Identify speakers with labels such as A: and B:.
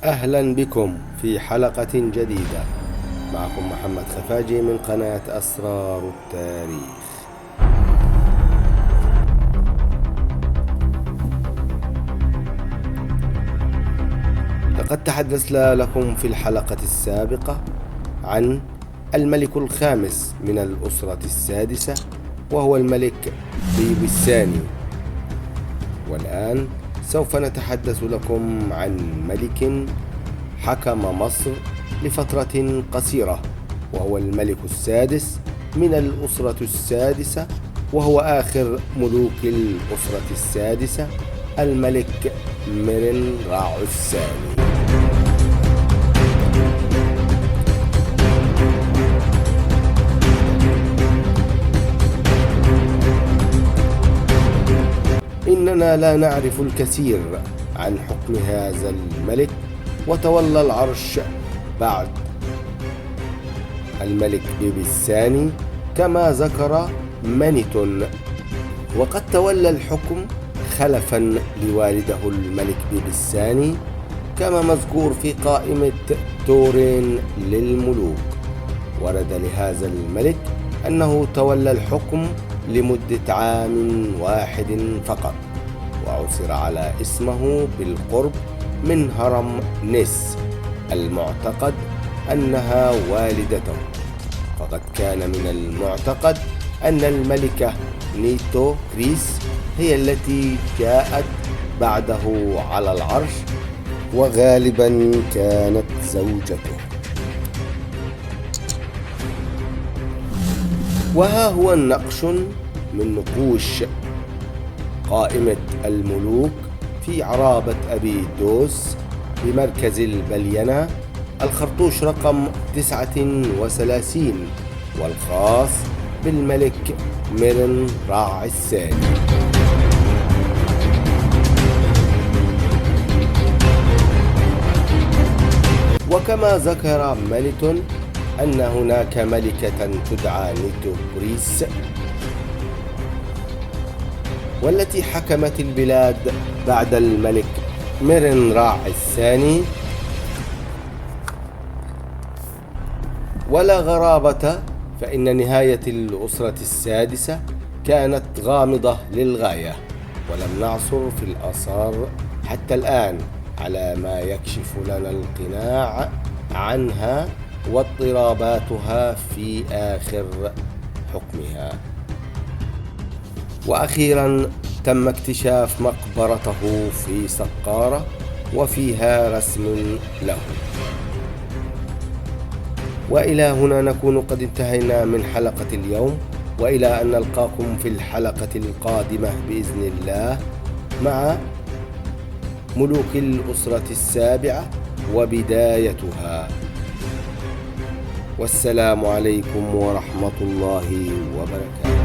A: أهلا بكم في حلقة جديدة. معكم محمد خفاجي من قناة أسرار التاريخ. لقد تحدثنا لكم في الحلقة السابقة عن الملك الخامس من الأسرة السادسة، وهو الملك بيبي الثاني. والآن سوف نتحدث لكم عن ملك حكم مصر لفترة قصيرة، وهو الملك السادس من الأسرة السادسة، وهو آخر ملوك الأسرة السادسة، الملك مرن راعو الثاني. إننا لا نعرف الكثير عن حكم هذا الملك، وتولى العرش بعد الملك بيبي الثاني كما ذكر مانيتون، وقد تولى الحكم خلفا لوالده الملك بيبي الثاني كما مذكور في قائمة تورين للملوك. ورد لهذا الملك أنه تولى الحكم لمدة عام واحد فقط، وعثر على اسمه بالقرب من هرم نس، المعتقد أنها والدته، فقد كان من المعتقد أن الملكة نيتو كريس هي التي جاءت بعده على العرش، وغالبا كانت زوجته. وها هو نقش من نقوش قائمة الملوك في عرابة أبي دوس بمركز البلينة، الخرطوش رقم 39، والخاص بالملك مرن راع الثاني. وكما ذكر مانيتون أن هناك ملكة تدعى نيتوكريس، والتي حكمت البلاد بعد الملك مرن راع الثاني. ولا غرابة، فإن نهاية الأسرة السادسة كانت غامضة للغاية، ولم نعثر في الآثار حتى الآن على ما يكشف لنا القناع عنها واضطراباتها في آخر حكمها. وأخيرا تم اكتشاف مقبرته في سقارة، وفيها رسم له. وإلى هنا نكون قد انتهينا من حلقة اليوم، وإلى أن نلقاكم في الحلقة القادمة بإذن الله مع ملوك الأسرة السابعة وبدايتها. والسلام عليكم ورحمة الله وبركاته.